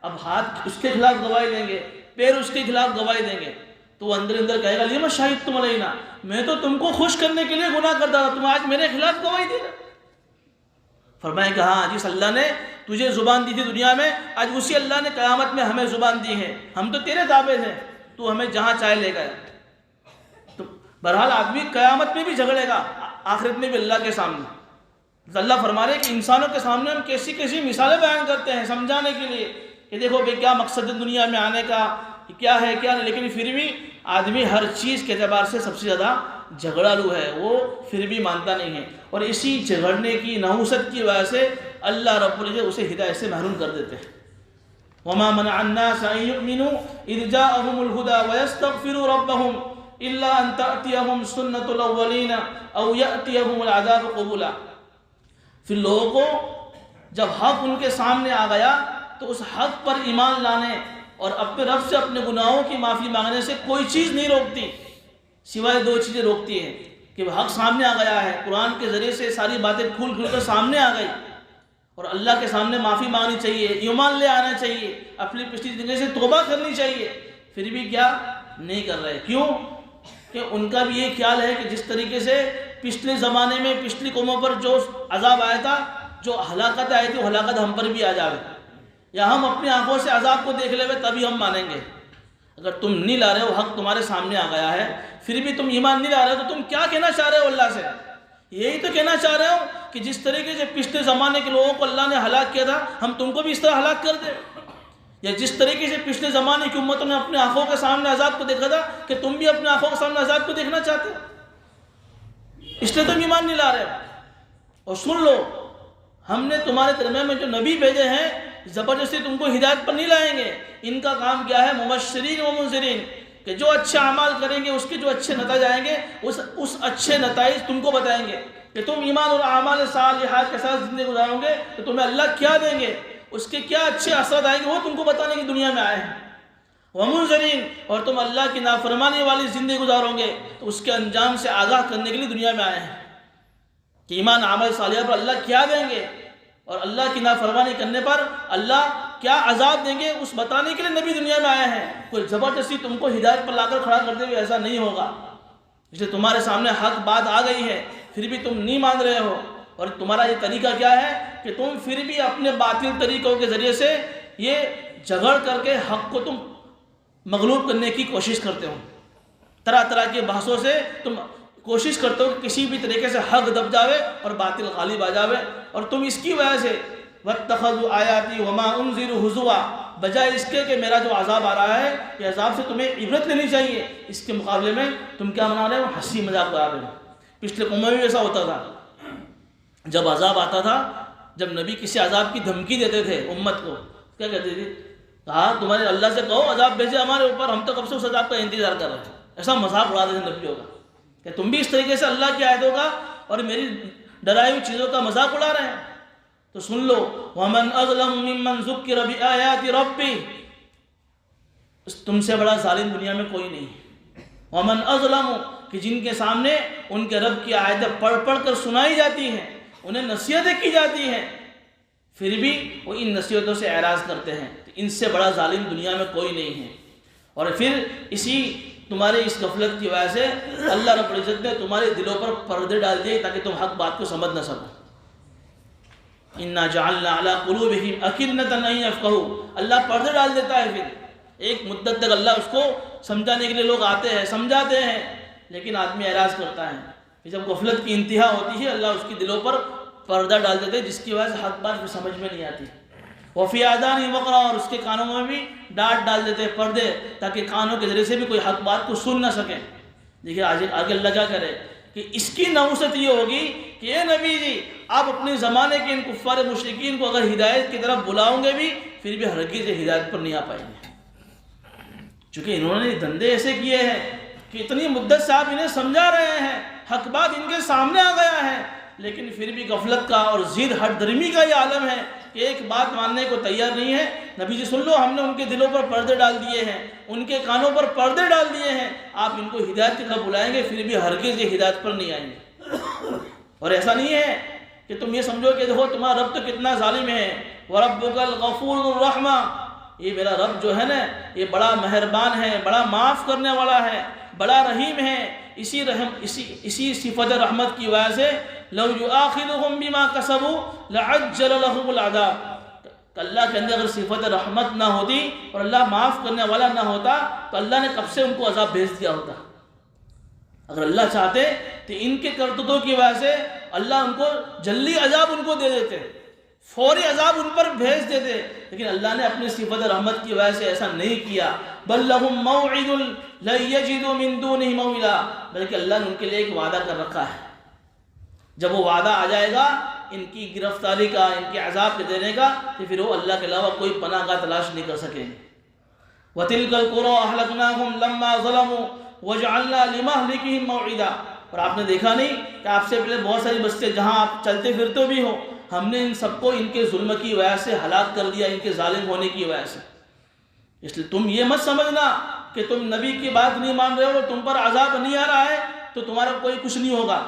اب ہاتھ اس کے خلاف گواہی دیں گے, پیر اس کے خلاف گواہی دیں گے. تو وہ اندر اندر کہے گا لما شہدتم علینا, میں تو تم کو خوش کرنے کے لیے گناہ کرتا تھا, تم آج میرے خلاف گواہی دے رہے. فرمائے کہ ہاں جس اللہ نے تجھے زبان دی تھی دنیا میں, آج اسی اللہ نے قیامت میں ہمیں زبان دی ہے. ہم تو تیرے تابع ہیں, تو ہمیں جہاں چاہے لے گیا. تو بہرحال آدمی قیامت میں بھی جھگڑے گا, آخرت میں بھی اللہ کے سامنے. اللہ فرما رہے کہ انسانوں کے سامنے ہم کیسی کیسی مثالیں بیان کرتے ہیں سمجھانے کے لیے کہ دیکھو بھئی کیا مقصد ہے دنیا میں آنے کا, کیا ہے کیا نہیں. لیکن پھر بھی آدمی ہر چیز کے اعتبار سے سب سے زیادہ جھگڑالو ہے, وہ پھر بھی مانتا نہیں ہے. اور اسی جھگڑنے کی نحوست کی وجہ سے اللہ رب العزت اسے ہدایت سے محروم کر دیتے ہیں. وما منع الناس ان يؤمنوا اذ جاءهم الهدى ويستغفروا ربهم الا ان تاتيهم سنة الاولين او ياتيهم العذاب قبلا. پھر لوگوں کو جب حق ان کے سامنے آ گیا تو اس حق پر ایمان لانے اور اپنے رب سے اپنے گناہوں کی معافی مانگنے سے کوئی چیز نہیں روکتی, سوائے دو چیزیں روکتی ہیں کہ حق سامنے آ گیا ہے, قرآن کے ذریعے سے ساری باتیں کھول کھول کر سامنے آ گئی, اور اللہ کے سامنے معافی مانگنی چاہیے, ایمان لے آنا چاہیے, اپنی پچھلی زندگی سے توبہ کرنی چاہیے. پھر بھی کیا نہیں کر رہے, کیوں کہ ان کا بھی یہ خیال ہے کہ جس طریقے سے پچھلے زمانے میں پچھلی قوموں پر جو عذاب آیا تھا, جو ہلاکت آئی تھی, وہ ہلاکت ہم پر بھی آ جائے, یا ہم اپنی آنکھوں سے عذاب کو دیکھ لے ہوئے تبھی ہم مانیں گے. اگر تم نہیں لا رہے ہو, حق تمہارے سامنے آ گیا ہے, پھر بھی تم ایمان نہیں لا رہے ہو, تو تم کیا کہنا چاہ رہے ہو اللہ سے؟ یہی تو کہنا چاہ رہے ہو کہ جس طریقے سے پچھلے زمانے کے لوگوں کو اللہ نے ہلاک کیا تھا, ہم تم کو بھی اس طرح ہلاک کر دیں. یا جس طریقے سے پچھلے زمانے کی امتوں نے اپنے آنکھوں کے سامنے عذاب کو دیکھا تھا, کہ تم بھی اپنے آنکھوں کے سامنے عذاب کو دیکھنا چاہتے ہو, اس لیے تم ایمان نہیں لا رہے ہو. اور سن لو, ہم نے تمہارے درمیان میں جو نبی بھیجے ہیں زبردستی تم کو ہدایت پر نہیں لائیں گے. ان کا کام کیا ہے؟ مبشرین و منذرین, کہ جو اچھے اعمال کریں گے اس کے جو اچھے نتائج آئیں گے, اس اچھے نتائج تم کو بتائیں گے کہ تم ایمان اور اعمال صالحات کے ساتھ زندگی گزارو گے تو تمہیں اللہ کیا دیں گے, اس کے کیا اچھے اثرات آئیں گے, وہ تم کو بتانے کی دنیا میں آئے ہیں. ومنذرین, اور تم اللہ کی نافرمانی والی زندگی گزارو گے تو اس کے انجام سے آگاہ کرنے کے لیے دنیا میں آئے ہیں کہ ایمان اعمال صالحات پر اللہ کیا دیں گے, اور اللہ کی نافرمانی کرنے پر اللہ کیا عذاب دیں گے, اس بتانے کے لیے نبی دنیا میں آئے ہیں. کوئی زبردستی تم کو ہدایت پر لا کر کھڑا کرتے ہوئے ایسا نہیں ہوگا. اس لیے تمہارے سامنے حق بات آ گئی ہے, پھر بھی تم نہیں مان رہے ہو, اور تمہارا یہ طریقہ کیا ہے کہ تم پھر بھی اپنے باطل طریقوں کے ذریعے سے یہ جھگڑ کر کے حق کو تم مغلوب کرنے کی کوشش کرتے ہو. طرح طرح کے بحثوں سے تم کوشش کرتے ہو کہ کسی بھی طریقے سے حق دب جاوے اور باطل غالب آ جاوے, اور تم اس کی وجہ سے وَاتَّخَذُوا آیَاتِي وَمَا أُنذِرُوا هُزُوًا, بجائے اس کے کہ میرا جو عذاب آ رہا ہے یہ عذاب سے تمہیں عبرت لینی چاہیے, اس کے مقابلے میں تم کیا منا رہے ہو؟ ہنسی مذاق بنا رہے ہو. پچھلے قوموں میں بھی ایسا ہوتا تھا, جب عذاب آتا تھا, جب نبی کسی عذاب کی دھمکی دیتے تھے امت کو, کیا کہتے تھے؟ کہا تمہارے اللہ سے کہو عذاب بھیجے ہمارے اوپر, ہم تو کب سے اس عذاب کا انتظار کر رہے ہیں. ایسا مذاق اڑا دیتے نبیوں کا کہ تم بھی اس طریقے سے اللہ کی آیتوں کا اور میری ڈرائی ہوئی چیزوں کا مذاق اڑا رہے ہیں. تو سن لو, وَمَنْ أَظْلَمُ مِمَّنْ ذُكِّرَ بِآيَاتِ رَبِّهِ, تم سے بڑا ظالم دنیا میں کوئی نہیں. وَمَنْ أَظْلَمُ, کہ جن کے سامنے ان کے رب کی آیتیں پڑھ پڑھ کر سنائی جاتی ہیں, انہیں نصیحتیں کی جاتی ہیں, پھر بھی وہ ان نصیحتوں سے اعراض کرتے ہیں. ان سے بڑا ظالم دنیا میں کوئی نہیں ہے. اور پھر اسی تمہارے اس غفلت کی وجہ سے اللہ رب العزت نے تمہارے دلوں پر پردے ڈال دیے تاکہ تم حق بات کو سمجھ نہ سکو. اِنَّا جَعَلْنَا عَلَىٰ قُلُوبِهِمْ أَكِنَّةً أَن يَفْقَهُوا, اللہ پردے ڈال دیتا ہے. پھر ایک مدت تک اللہ اس کو سمجھانے کے لیے لوگ آتے ہیں, سمجھاتے ہیں, لیکن آدمی اعراض کرتا ہے کہ جب غفلت کی انتہا ہوتی ہے اللہ اس کے دلوں پر پردہ ڈال دیتے جس کی وجہ سے حق بات بھی سمجھ میں نہیں آتی. وفی آذانہم وقرا، اور اس کے کانوں میں بھی ڈانٹ ڈال دیتے پردے، تاکہ کانوں کے ذریعے سے بھی کوئی حق بات کو سن نہ سکیں. دیکھیے آگے اللہ کیا کرے کہ اس کی نحوست یہ ہوگی کہ اے نبی جی آپ اپنے زمانے کے ان کفار مشرکین کو اگر ہدایت کی طرف بلاؤں گے بھی پھر بھی ہرگز ہدایت پر نہیں آ پائیں گے، چونکہ انہوں نے دھندے ایسے کیے ہیں کہ اتنی مدت سے آپ انہیں سمجھا رہے ہیں، حق بات ان کے سامنے آ گیا ہے، لیکن پھر بھی غفلت کا اور ضد ہٹ درمی کا یہ عالم ہے کہ ایک بات ماننے کو تیار نہیں ہے. نبی جی سن لو، ہم نے ان کے دلوں پر پردے ڈال دیے ہیں، ان کے کانوں پر پردے ڈال دیے ہیں، آپ ان کو ہدایت کی طرف بلائیں گے پھر بھی ہرگز یہ ہدایت پر نہیں آئیں گے. اور ایسا نہیں ہے کہ تم یہ سمجھو کہ دیکھو تمہارا رب تو کتنا ظالم ہے، وَرَبُّكَ الْغَفُورُ الرَّحْمَةُ، یہ میرا رب جو ہے نا یہ بڑا مہربان ہے، بڑا معاف کرنے والا ہے، بڑا رحیم ہے. اسی صفت رحمت کی وجہ سے لو یؤاخذہم بما کسبوا لعجل لهم العذاب، اللہ کے اندر اگر صفت رحمت نہ ہوتی اور اللہ معاف کرنے والا نہ ہوتا تو اللہ نے کب سے ان کو عذاب بھیج دیا ہوتا. اگر اللہ چاہتے تو ان کے کرتوتوں کی وجہ سے اللہ ان کو جلدی عذاب ان کو دے دیتے، فوری عذاب ان پر بھیج دیتے، لیکن اللہ نے اپنی صفت رحمت کی وجہ سے ایسا نہیں کیا. بل لهم موعد لن يجدوا من دونه موئلا، بلکہ اللہ نے ان کے لیے ایک وعدہ کر رکھا ہے، جب وہ وعدہ آ جائے گا ان کی گرفتاری کا، ان کے عذاب کے دینے کا، تو پھر وہ اللہ کے علاوہ کوئی پناہ گاہ تلاش نہیں کر سکیں گے. وَتِلْكَ الْقُرَىٰ أَهْلَكْنَاهُمْ لَمَّا ظَلَمُوا وَجَعَلْنَا لِمَهْلِكِهِمْ مَوْعِدًا. اور آپ نے دیکھا نہیں کہ آپ سے پہلے بہت ساری بستیاں جہاں آپ چلتے پھرتے بھی ہو، ہم نے ان سب کو ان کے ظلم کی وجہ سے ہلاک کر دیا، ان کے ظالم ہونے کی وجہ سے. اس لیے تم یہ مت سمجھنا کہ تم نبی کی بات نہیں مان رہے ہو، تم پر عذاب نہیں آ رہا ہے تو تمہارا کوئی کچھ نہیں ہوگا.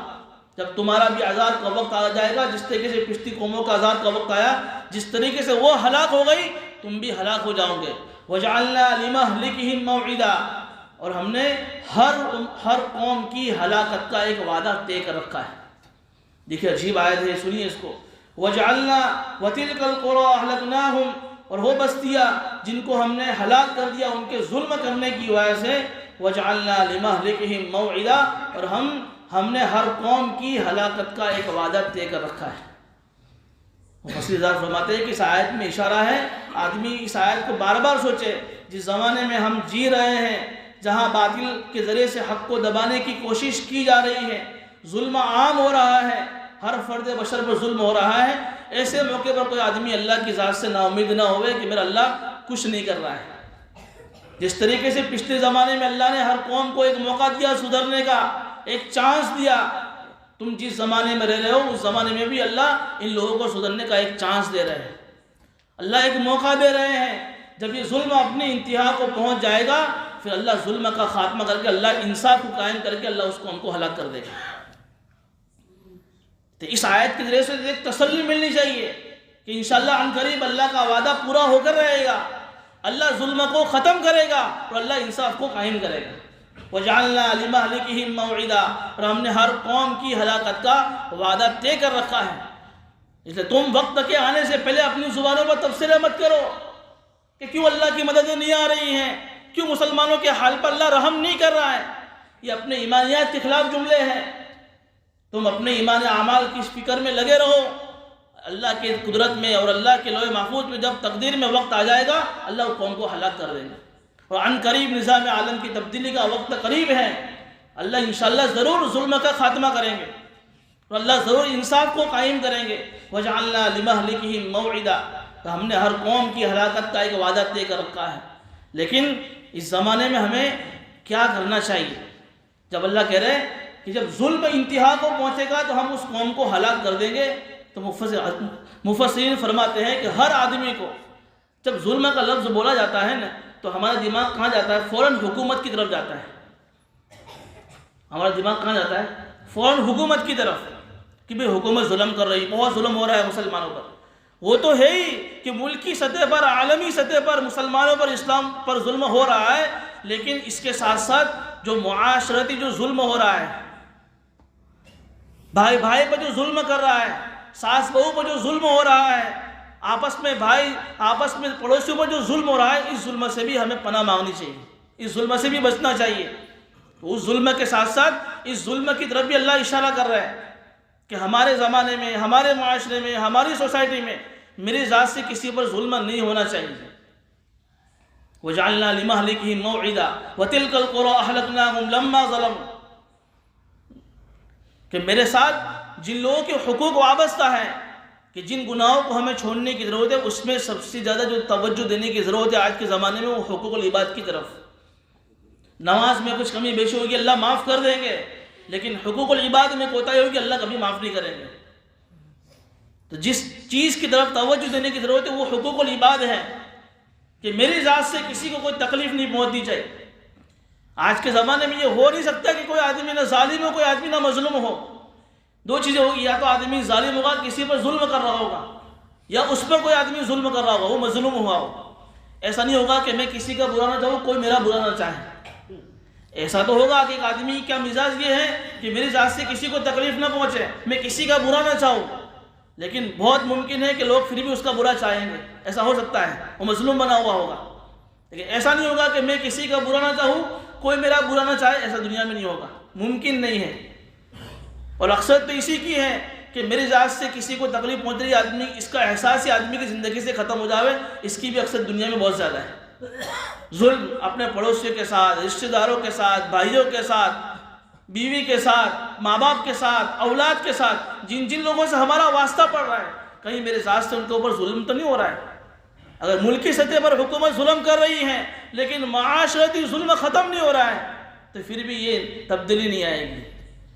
جب تمہارا بھی عذاب کا وقت آ جائے گا، جس طریقے سے پچھلی قوموں کا عذاب کا وقت آیا، جس طریقے سے وہ ہلاک ہو گئی تم بھی ہلاک ہو جاؤ گے. وَجَعَلْنَا لِمَهْلِكِهِمْ مَوْعِدًا، اور ہم نے ہر قوم کی ہلاکت کا ایک وعدہ طے کر رکھا ہے. دیکھیے عجیب آیت ہے، سنیے اس کو. وَجَعَلْنَا وَتِلْكَ الْقُرَىٰ أَهْلَكْنَاهُمْ، اور وہ بستیاں جن کو ہم نے ہلاک کر دیا ان کے ظلم کرنے کی وجہ سے، وَجَعَلْنَا لِمَهْلِكِهِمْ مَوْعِدًا، اور ہم نے ہر قوم کی ہلاکت کا ایک وعدہ طے کر رکھا ہے. مفسر حضرات فرماتے ہیں کہ اس آیت میں اشارہ ہے، آدمی اس آیت کو بار بار سوچے. جس زمانے میں ہم جی رہے ہیں، جہاں باطل کے ذریعے سے حق کو دبانے کی کوشش کی جا رہی ہے، ظلم عام ہو رہا ہے، ہر فرد بشر پر ظلم ہو رہا ہے، ایسے موقع پر کوئی آدمی اللہ کی ذات سے نا امید نہ ہوئے کہ میرا اللہ کچھ نہیں کر رہا ہے. جس طریقے سے پچھلے زمانے میں اللہ نے ہر قوم کو ایک موقع دیا سدھرنے کا، ایک چانس دیا، تم جس زمانے میں رہ رہے ہو اس زمانے میں بھی اللہ ان لوگوں کو سدھرنے کا ایک چانس دے رہے ہیں، اللہ ایک موقع دے رہے ہیں. جب یہ ظلم اپنی انتہا کو پہنچ جائے گا پھر اللہ ظلم کا خاتمہ کر کے، اللہ انصاف کو قائم کر کے اللہ اس کو ان کو ہلاک کر دے گا. تو اس آیت کے ذریعے سے ایک تسلی ملنی چاہیے کہ انشاءاللہ عن قریب اللہ کا وعدہ پورا ہو کر رہے گا، اللہ ظلم کو ختم کرے گا اور اللہ انصاف کو قائم کرے گا. وَجَعَلْنَا لِمَهْلِكِهِمْ مَوْعِدًا، اور ہم نے ہر قوم کی ہلاکت کا وعدہ طے کر رکھا ہے. اس لیے تم وقت کے آنے سے پہلے اپنی زبانوں پر تبصرہ مت کرو کہ کیوں اللہ کی مددیں نہیں آ رہی ہیں، کیوں مسلمانوں کے حال پر اللہ رحم نہیں کر رہا ہے. یہ اپنے ایمانیات کے خلاف جملے ہیں. تم اپنے ایمان اعمال کی فکر میں لگے رہو، اللہ کے قدرت میں اور اللہ کے لوح محفوظ میں جب تقدیر میں وقت آ جائے گا اللہ قوم کو ہلاک کر دے گا. اور عن قریب نظام عالم کی تبدیلی کا وقت قریب ہے، اللہ انشاءاللہ ضرور ظلم کا خاتمہ کریں گے اور اللہ ضرور انصاف کو قائم کریں گے. وَجَعَلْنَا لِمَهْلِكِهِمْ مَوْعِدًا، تو ہم نے ہر قوم کی ہلاکت کا ایک وعدہ طے کر رکھا ہے. لیکن اس زمانے میں ہمیں کیا کرنا چاہیے؟ جب اللہ کہہ رہے کہ جب ظلم انتہا کو پہنچے گا تو ہم اس قوم کو ہلاک کر دیں گے، تو مفسرین فرماتے ہیں کہ ہر آدمی کو جب ظلم کا لفظ بولا جاتا ہے نا تو ہمارا دماغ کہاں جاتا ہے؟ فوراً حکومت کی طرف جاتا ہے. ہمارا دماغ کہاں جاتا ہے؟ فوراً حکومت کی طرف، کہ بھئی حکومت ظلم کر رہی، بہت ظلم ہو رہا ہے مسلمانوں پر. وہ تو ہے ہی کہ ملکی سطح پر، عالمی سطح پر مسلمانوں پر، اسلام پر ظلم ہو رہا ہے، لیکن اس کے ساتھ ساتھ جو معاشرتی جو ظلم ہو رہا ہے، بھائی بھائی پر جو ظلم کر رہا ہے، ساس بہو پر جو ظلم ہو رہا ہے، آپس میں بھائی، آپس میں پڑوسیوں پر جو ظلم ہو رہا ہے، اس ظلم سے بھی ہمیں پناہ مانگنی چاہیے، اس ظلم سے بھی بچنا چاہیے. تو اس ظلم کے ساتھ ساتھ اس ظلم کی طرف بھی اللہ اشارہ کر رہا ہے کہ ہمارے زمانے میں، ہمارے معاشرے میں، ہماری سوسائٹی میں میری ذات سے کسی پر ظلم نہیں ہونا چاہیے۔ وَجَعَلْنَا لِمَهْلِكِهِمْ مَوْعِدًا وَتِلْكَ الْقُرَىٰ أَهْلَكْنَاهُمْ لَمَّا ظَلَمُوا، کہ میرے ساتھ جن لوگوں کے حقوق وابستہ ہیں، کہ جن گناہوں کو ہمیں چھوڑنے کی ضرورت ہے، اس میں سب سے زیادہ جو توجہ دینے کی ضرورت ہے آج کے زمانے میں، وہ حقوق العباد کی طرف۔ نماز میں کچھ کمی بیشی ہوگی اللہ معاف کر دیں گے، لیکن حقوق العباد میں کوتاہی ہوگی اللہ کبھی معاف نہیں کریں گے۔ تو جس چیز کی طرف توجہ دینے کی ضرورت ہے وہ حقوق العباد ہے، کہ میری ذات سے کسی کو کوئی تکلیف نہیں پہنچنی چاہیے۔ آج کے زمانے میں یہ ہو نہیں سکتا کہ کوئی آدمی نہ ظالم ہو، کوئی آدمی نہ مظلوم ہو۔ دو چیزیں ہوگی، یا تو آدمی ظالم ہوگا، کسی پر ظلم کر رہا ہوگا، یا اس پر کوئی آدمی ظلم کر رہا ہوگا، وہ مظلوم ہوا ہو۔ ایسا نہیں ہوگا کہ میں کسی کا برا نہ چاہوں، کوئی میرا برا نہ چاہے۔ ایسا تو ہوگا کہ ایک آدمی کا مزاج یہ ہے کہ میری ذات سے کسی کو تکلیف نہ پہنچے، میں کسی کا برا نہ چاہوں، لیکن بہت ممکن ہے کہ لوگ پھر بھی اس کا برا چاہیں گے، ایسا ہو سکتا ہے، وہ مظلوم بنا ہوا ہوگا۔ لیکن ایسا نہیں ہوگا کہ میں کسی کا برا نہ چاہوں، کوئی میرا برا نہ چاہے، ایسا دنیا میں نہیں ہوگا، ممکن نہیں ہے۔ اور اکثر تو اسی کی ہے کہ میری ذات سے کسی کو تکلیف پہنچ رہی ہے، آدمی اس کا احساس ہی آدمی کی زندگی سے ختم ہو جاوے، اس کی بھی اکثر دنیا میں بہت زیادہ ہے۔ ظلم اپنے پڑوسیوں کے ساتھ، رشتہ داروں کے ساتھ، بھائیوں کے ساتھ، بیوی کے ساتھ، ماں باپ کے ساتھ، اولاد کے ساتھ، جن جن لوگوں سے ہمارا واسطہ پڑ رہا ہے، کہیں میرے ذات سے ان کے اوپر ظلم تو نہیں ہو رہا ہے؟ اگر ملکی سطح پر حکومت ظلم کر رہی ہے لیکن معاشرتی ظلم ختم نہیں ہو رہا ہے، تو پھر بھی یہ تبدیلی نہیں آئے گی۔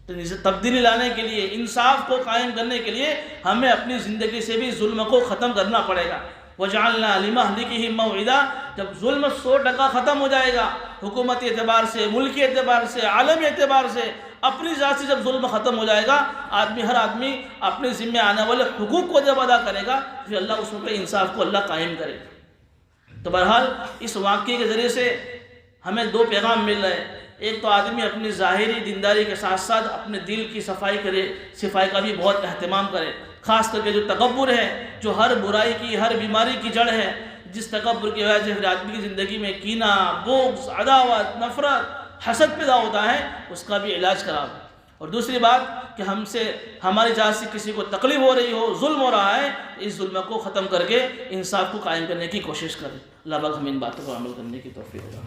تو تبدیلی لانے کے لیے، انصاف کو قائم کرنے کے لیے ہمیں اپنی زندگی سے بھی ظلم کو ختم کرنا پڑے گا۔ وَجَعَلْنَا لِمَهْلِكِهِمْ مَوْعِدًا، جب ظلم 100% ختم ہو جائے گا، حکومتی اعتبار سے، ملکی اعتبار سے، عالمی اعتبار سے، اپنی ذات سے جب ظلم ختم ہو جائے گا، ہر آدمی اپنے ذمہ آنے والے حقوق کو جب ادا کرے گا، پھر اللہ اس میں انصاف کو اللہ قائم کرے گا۔ تو بہرحال اس واقعے کے ذریعے سے ہمیں دو پیغام مل رہے ہیں۔ ایک تو آدمی اپنی ظاہری دینداری کے ساتھ ساتھ اپنے دل کی صفائی کرے، صفائی کا بھی بہت اہتمام کرے، خاص کر کے جو تکبر ہے، جو ہر برائی کی، ہر بیماری کی جڑ ہے، جس تکبر کی وجہ سے پھر آدمی کی زندگی میں کینہ، بغض، عداوت، نفرت، حسد پیدا ہوتا ہے، اس کا بھی علاج کراؤ۔ اور دوسری بات کہ ہماری جانب سے کسی کو تکلیف ہو رہی ہو، ظلم ہو رہا ہے، اس ظلم کو ختم کر کے انصاف کو قائم کرنے کی کوشش کریں۔ اللہ پاک ہمیں ان باتوں پر عمل کرنے کی توفیق دے۔